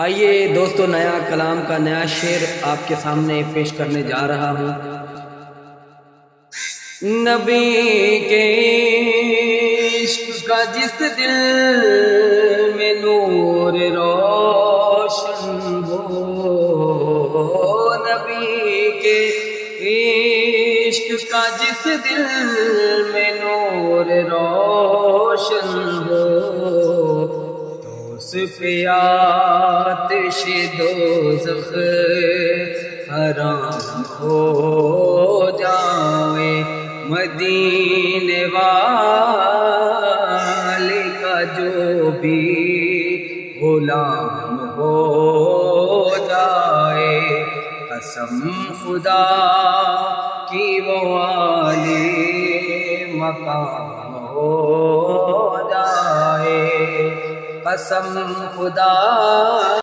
آئیے دوستو، نیا کلام کا نیا شعر آپ کے سامنے پیش کرنے جا رہا ہوں۔ نبی کے عشق کا جس دل میں نور روشن ہو، نبی کے عشق کا جس دل میں نور روشن ہو، اس پہ آتش دوزخ حرام ہو جائے، مدینے والے کا جو بھی غلام ہو جائے، قسم خدا کی وہ عالی مقام ہو جائے، قسم خدا